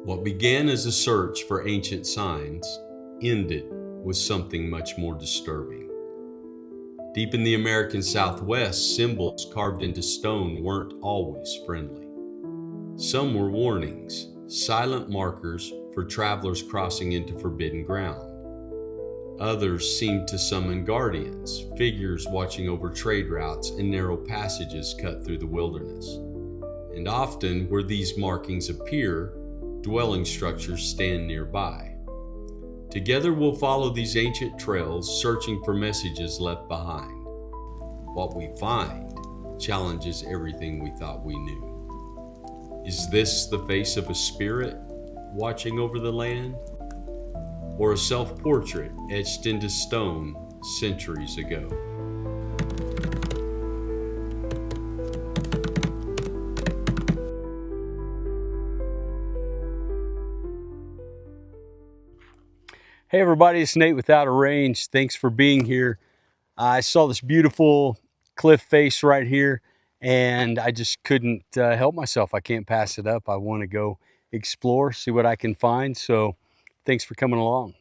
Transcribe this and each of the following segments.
What began as a search for ancient signs ended with something much more disturbing. Deep in the American Southwest, symbols carved into stone weren't always friendly. Some were warnings, silent markers for travelers crossing into forbidden ground. Others seemed to summon guardians, figures watching over trade routes and narrow passages cut through the wilderness. And often, where these markings appear, dwelling structures stand nearby. Together we'll follow these ancient trails, searching for messages left behind. What we find challenges everything we thought we knew. Is this the face of a spirit watching over the land? Or a self-portrait etched into stone centuries ago? Hey everybody, it's Nate with Out of Range. Thanks for being here. I saw this beautiful cliff face right here and I just couldn't help myself. I can't pass it up. I want to go explore, see what I can find. So thanks for coming along.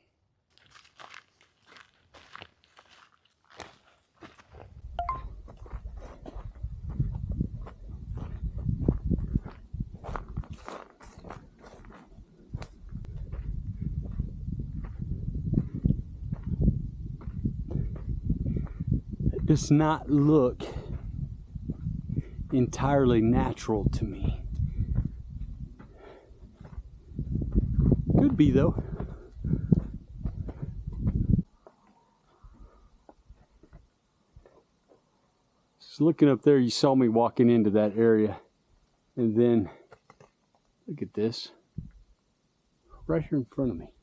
It does not look entirely natural to me. Could be though. Just looking up there, you saw me walking into that area, and then look at this right here in front of me.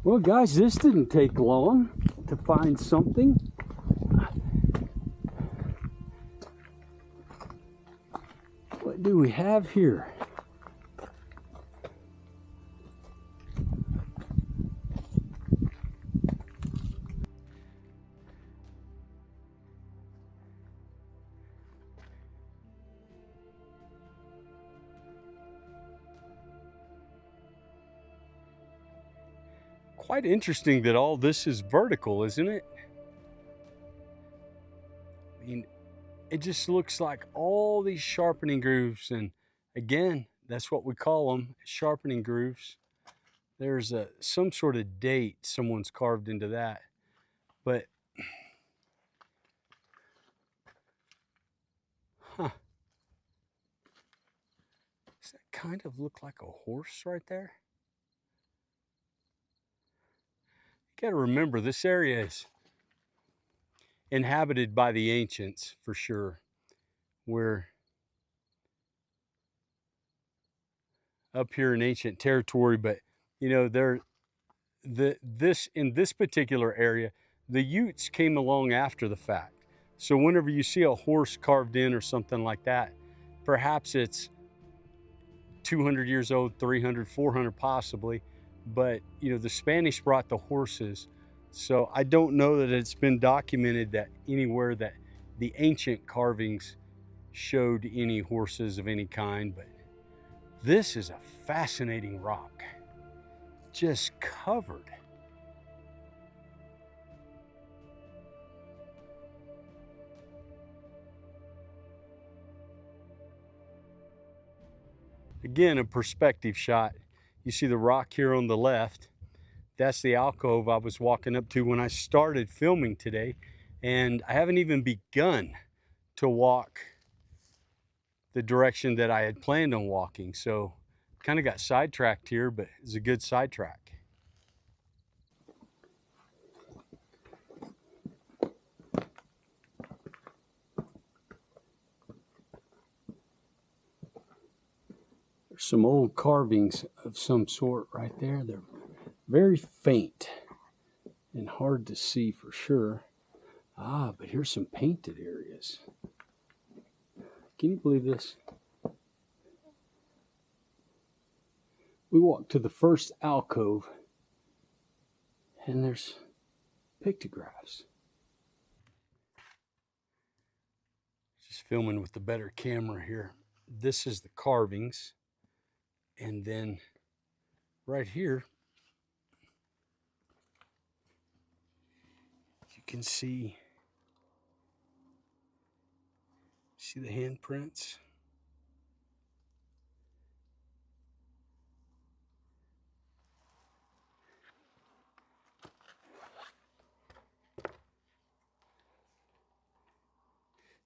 Well guys, this didn't take long to find something. What do we have here? Quite interesting that all this is vertical, isn't it? I mean, it just looks like all these sharpening grooves, and again, that's what we call them, sharpening grooves. There's some sort of date someone's carved into that, but does that kind of look like a horse right there? You got to remember, this area is inhabited by the ancients for sure. We're up here in ancient territory, but you know, in this particular area, the Utes came along after the fact. So whenever you see a horse carved in or something like that, perhaps it's 200 years old, 300, 400 possibly, but you know, the Spanish brought the horses. So I don't know that it's been documented that anywhere that the ancient carvings showed any horses of any kind, but this is a fascinating rock, just covered. Again, a perspective shot. You see the rock here on the left. That's the alcove I was walking up to when I started filming today. And I haven't even begun to walk the direction that I had planned on walking. So kind of got sidetracked here, but it's a good sidetrack. There's some old carvings of some sort right there. They're very faint and hard to see for sure. Ah, but here's some painted areas. Can you believe this? We walked to the first alcove and there's pictographs. Just filming with the better camera here. this is the carvings. And then right here, you can see the handprints.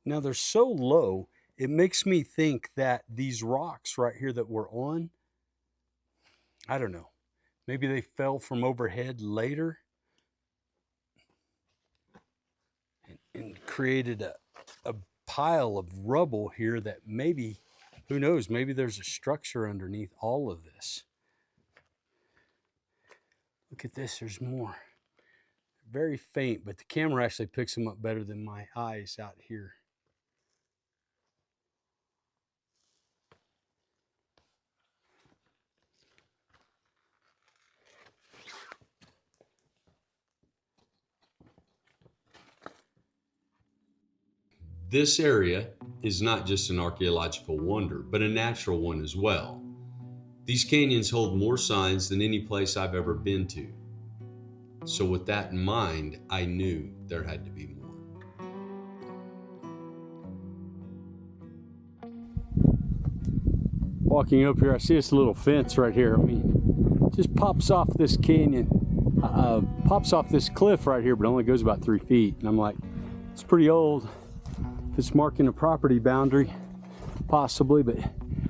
Now they're so low, it makes me think that these rocks right here that we're on, I don't know, maybe they fell from overhead later and created a pile of rubble here that maybe, who knows, maybe there's a structure underneath all of this. Look at this, there's more. Very faint, but the camera actually picks them up better than my eyes out here. This area is not just an archaeological wonder, but a natural one as well. These canyons hold more signs than any place I've ever been to. So with that in mind, I knew there had to be more. Walking up here, I see this little fence right here. I mean, just pops off this canyon, pops off this cliff right here, but only goes about 3 feet. And I'm like, it's pretty old. If it's marking a property boundary, possibly, but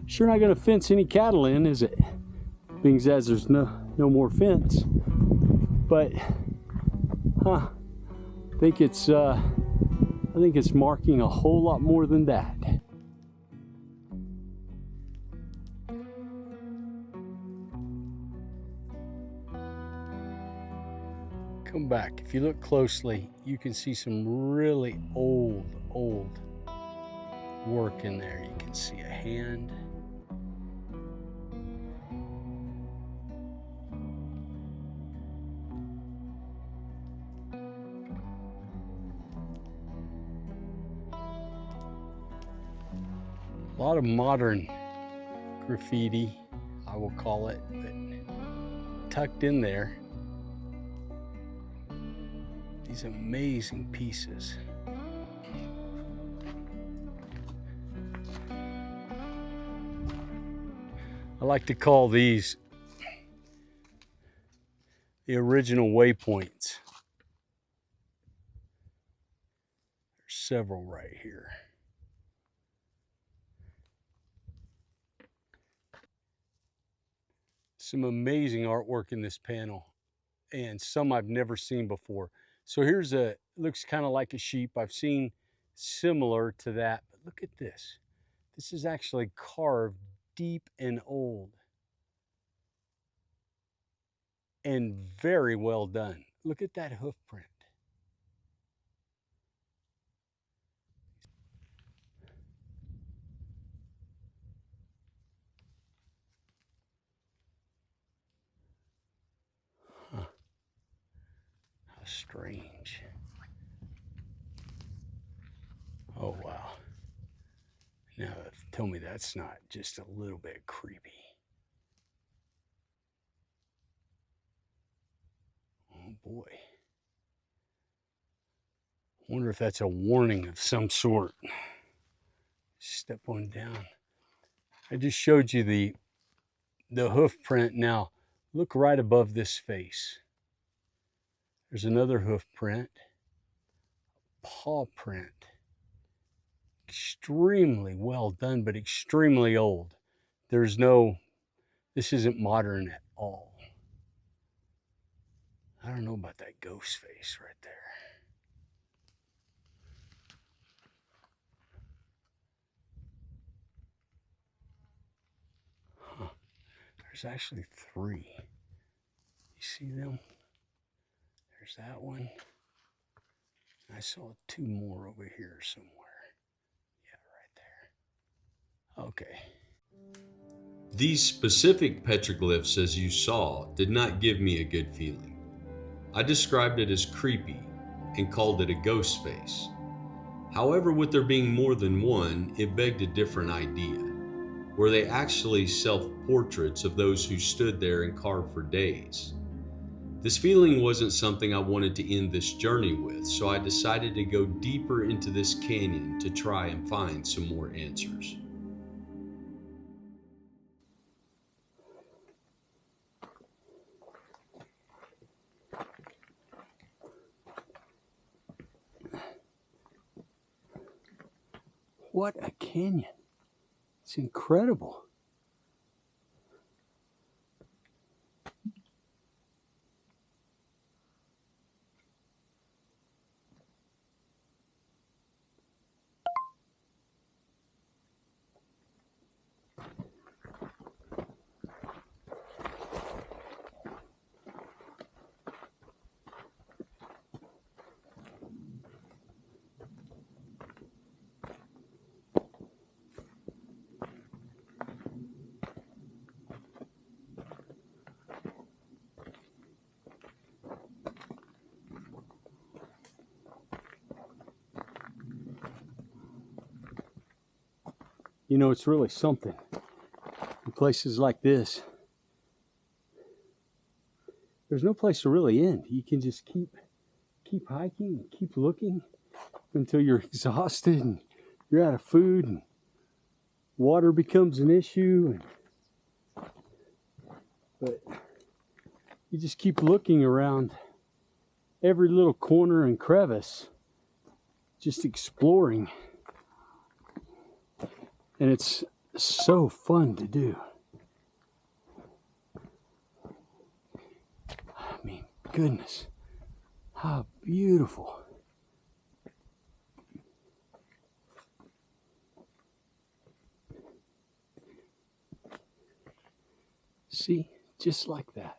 sure not going to fence any cattle in, is it? Being as there's no more fence. But, I think it's marking a whole lot more than that. Come back. If you look closely, you can see some really old work in there. You can see a hand. A lot of modern graffiti, I will call it, but tucked in there, these amazing pieces. I like to call these the original waypoints. There's several right here. Some amazing artwork in this panel, and some I've never seen before. So here's looks kind of like a sheep. I've seen similar to that, but look at this. This is actually carved deep and old and very well done. Look at that hoof print. Huh. How strange. Oh, wow. Now, tell me that's not just a little bit creepy. Oh, boy. Wonder if that's a warning of some sort. Step on down. I just showed you the hoof print. Now, look right above this face. There's another hoof print. Paw print. Extremely well done, but extremely old. This isn't modern at all. I don't know about that ghost face right there. Huh. There's actually 3. You see them? There's that one. I saw 2 more over here somewhere. Yeah, right there. Okay. These specific petroglyphs, as you saw, did not give me a good feeling. I described it as creepy and called it a ghost face. However, with there being more than one, it begged a different idea. Were they actually self-portraits of those who stood there and carved for days? This feeling wasn't something I wanted to end this journey with, so I decided to go deeper into this canyon to try and find some more answers. What a canyon. It's incredible. You know, it's really something. In places like this, there's no place to really end. You can just keep hiking and keep looking until you're exhausted and you're out of food and water becomes an issue. But you just keep looking around every little corner and crevice, just exploring. And it's so fun to do. I mean, goodness, how beautiful. See, just like that.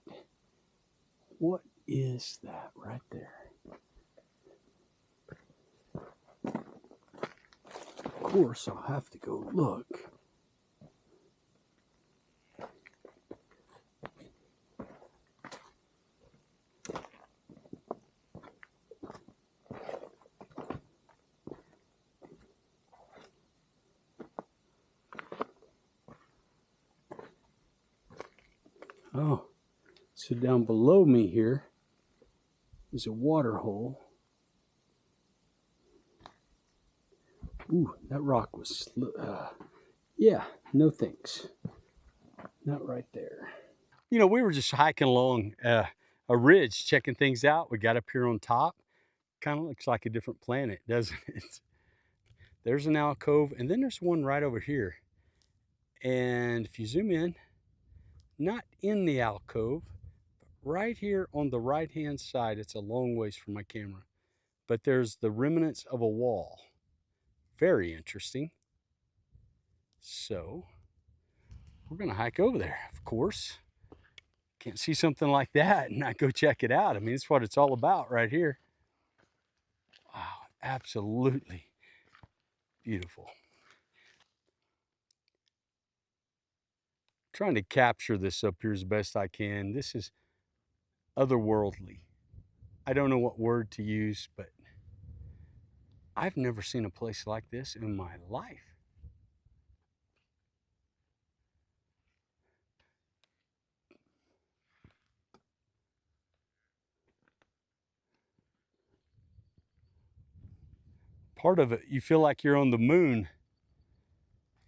What is that right there? Of course, I'll have to go look. Oh, so down below me here is a water hole. Ooh, that rock was, yeah, no thanks. Not right there. You know, we were just hiking along a ridge, checking things out. We got up here on top. Kind of looks like a different planet, doesn't it? There's an alcove, and then there's one right over here. And if you zoom in, not in the alcove, but right here on the right-hand side, it's a long ways from my camera, but there's the remnants of a wall. Very interesting. So we're gonna hike over there, of course. Can't see something like that and not go check it out. I mean, it's what it's all about right here. Wow, absolutely beautiful. Trying to capture this up here as best I can. This is otherworldly. I don't know what word to use, but I've never seen a place like this in my life. Part of it, you feel like you're on the moon,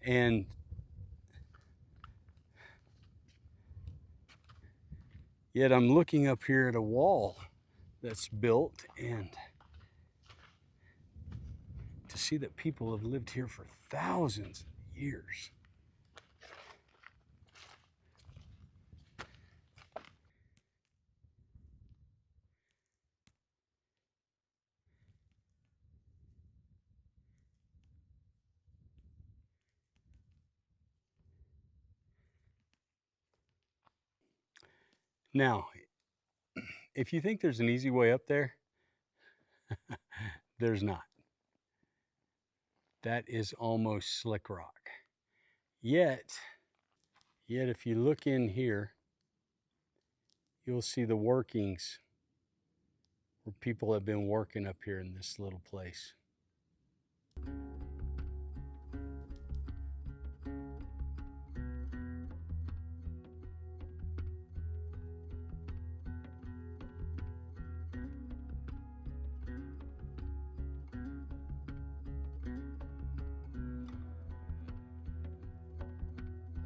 and yet I'm looking up here at a wall that's built, and to see that people have lived here for thousands of years. Now, if you think there's an easy way up there, there's not. That is almost slick rock. Yet if you look in here, you'll see the workings where people have been working up here in this little place.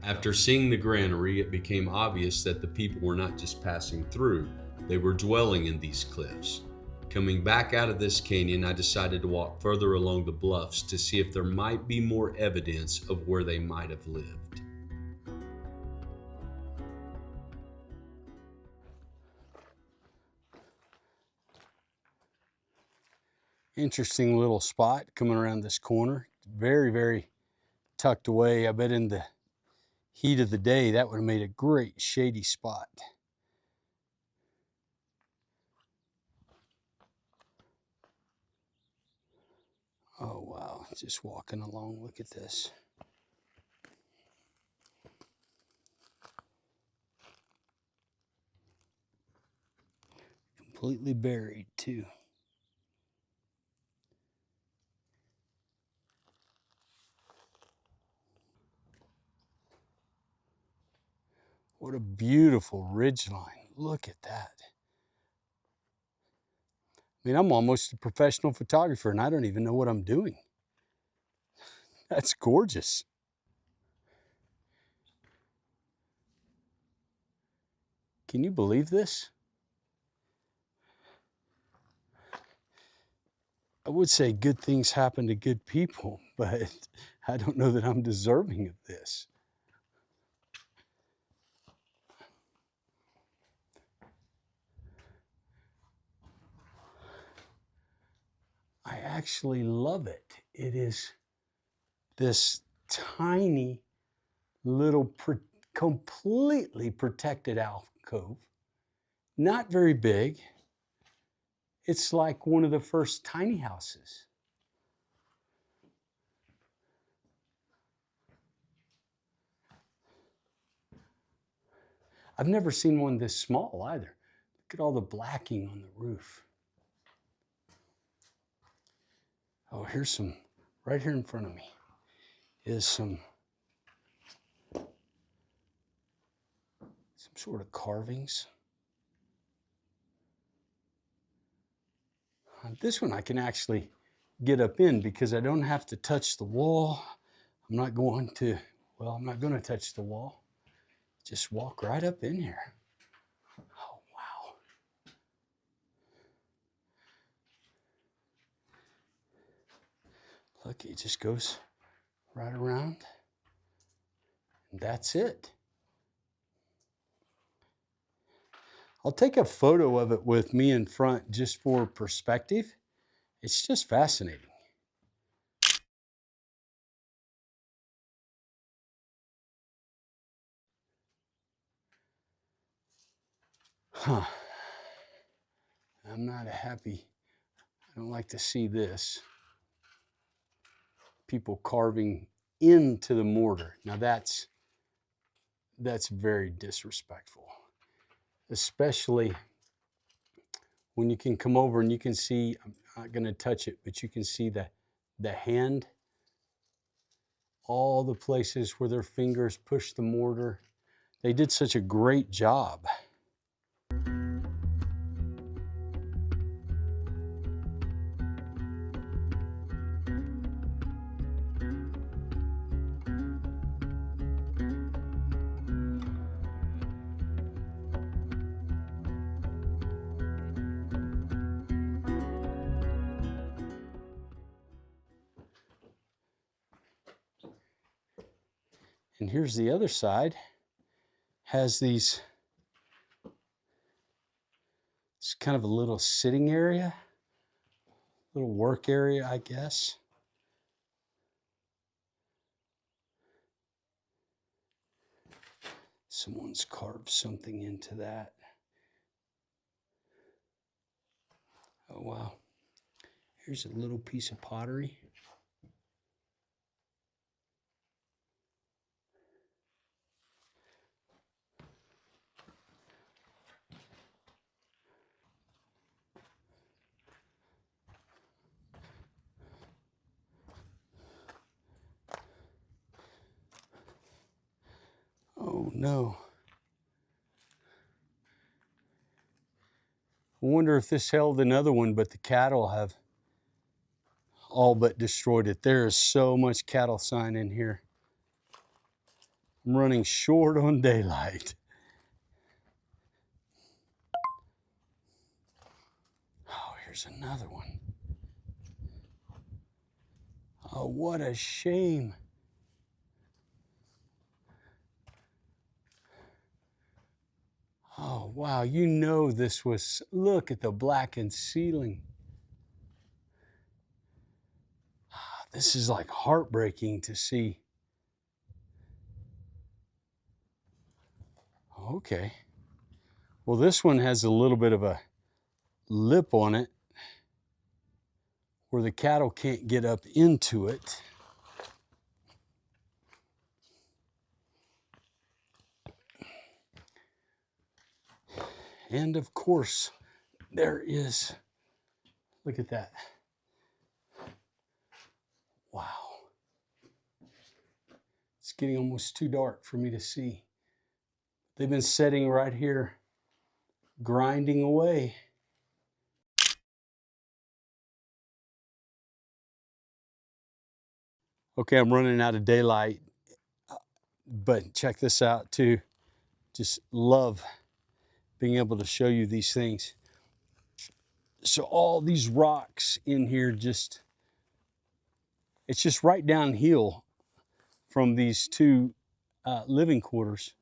After seeing the granary, it became obvious that the people were not just passing through, they were dwelling in these cliffs. Coming back out of this canyon, I decided to walk further along the bluffs to see if there might be more evidence of where they might have lived. Interesting little spot coming around this corner. Very, very tucked away. I bet in the heat of the day, that would have made a great shady spot. Oh, wow. Just walking along. Look at this. Completely buried, too. What a beautiful ridgeline. Look at that. I mean, I'm almost a professional photographer and I don't even know what I'm doing. That's gorgeous. Can you believe this? I would say good things happen to good people, but I don't know that I'm deserving of this. I actually love it. It is this tiny little completely protected alcove, not very big. It's like one of the first tiny houses. I've never seen one this small either. Look at all the blacking on the roof. Oh, here's some, right here in front of me is some sort of carvings. This one I can actually get up in because I don't have to touch the wall. I'm not going to touch the wall. Just walk right up in here. Oh, wow. Look, it just goes right around. And that's it. I'll take a photo of it with me in front just for perspective. It's just fascinating. Huh. I'm not happy. I don't like to see this. People carving into the mortar. Now that's very disrespectful, especially when you can come over and you can see, I'm not going to touch it, but you can see the hand, all the places where their fingers push the mortar. They did such a great job. And here's the other side, has these, it's kind of a little sitting area, little work area, I guess. Someone's carved something into that. Oh, wow. Here's a little piece of pottery. Oh, no. I wonder if this held another one, but the cattle have all but destroyed it. There is so much cattle sign in here. I'm running short on daylight. Oh, here's another one. Oh, what a shame. Oh, wow, you know this was, look at the blackened ceiling. This is like heartbreaking to see. Okay. Well, this one has a little bit of a lip on it where the cattle can't get up into it. And of course, there is, look at that. Wow. It's getting almost too dark for me to see. They've been sitting right here, grinding away. Okay, I'm running out of daylight, but check this out too. Just love being able to show you these things. So all these rocks in here it's just right downhill from these two living quarters.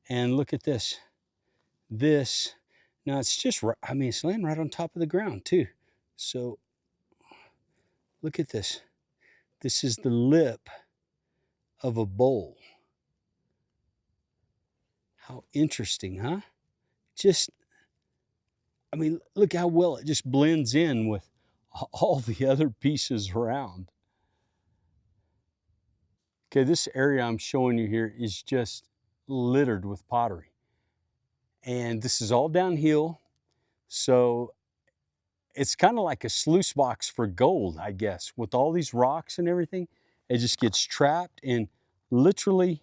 And look at this. Now it's just, I mean, it's laying right on top of the ground too. So look at this. This is the lip of a bowl. How interesting, huh? I mean, look how well it just blends in with all the other pieces around. Okay, this area I'm showing you here is just littered with pottery. And this is all downhill. So it's kind of like a sluice box for gold, I guess. With all these rocks and everything, it just gets trapped, and literally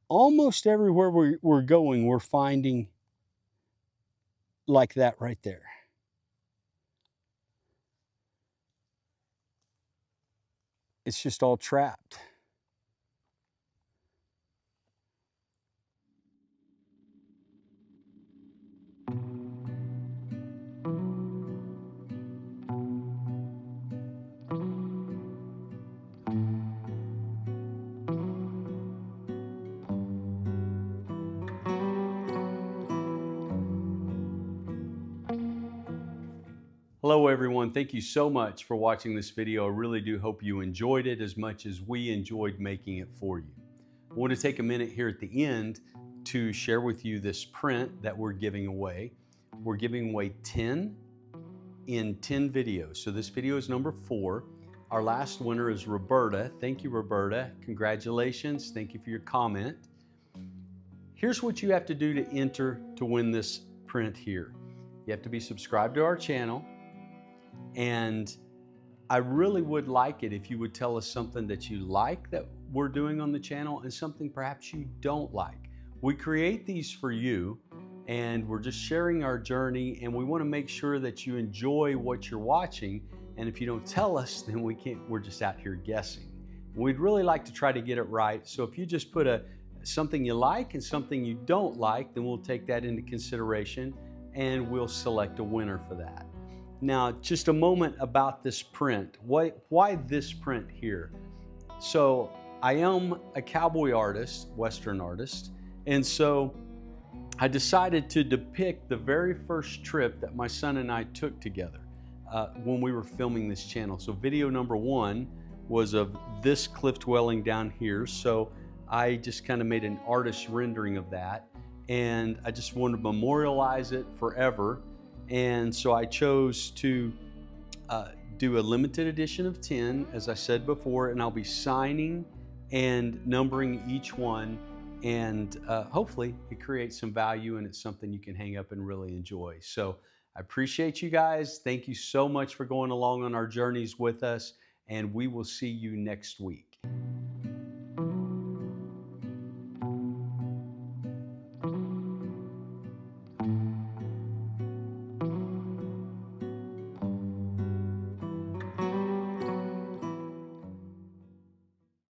almost everywhere we're going, we're finding like that right there. It's just all trapped. Hello everyone, thank you so much for watching this video. I really do hope you enjoyed it as much as we enjoyed making it for you. I want to take a minute here at the end to share with you this print that we're giving away. We're giving away 10 in 10 videos. So this video is number 4. Our last winner is Roberta. Thank you, Roberta. Congratulations. Thank you for your comment. Here's what you have to do to enter to win this print here. You have to be subscribed to our channel. And I really would like it if you would tell us something that you like that we're doing on the channel and something perhaps you don't like. We create these for you, and we're just sharing our journey, and we want to make sure that you enjoy what you're watching. And if you don't tell us, then we're just out here guessing. We'd really like to try to get it right. So if you just put something you like and something you don't like, then we'll take that into consideration and we'll select a winner for that. Now, just a moment about this print. Why this print here? So I am a cowboy artist, Western artist, and so I decided to depict the very first trip that my son and I took together when we were filming this channel. So video number 1 was of this cliff dwelling down here. So I just kind of made an artist rendering of that, and I just wanted to memorialize it forever. And so I chose to do a limited edition of 10, as I said before, and I'll be signing and numbering each one. And hopefully it creates some value and it's something you can hang up and really enjoy. So I appreciate you guys. Thank you so much for going along on our journeys with us, and we will see you next week.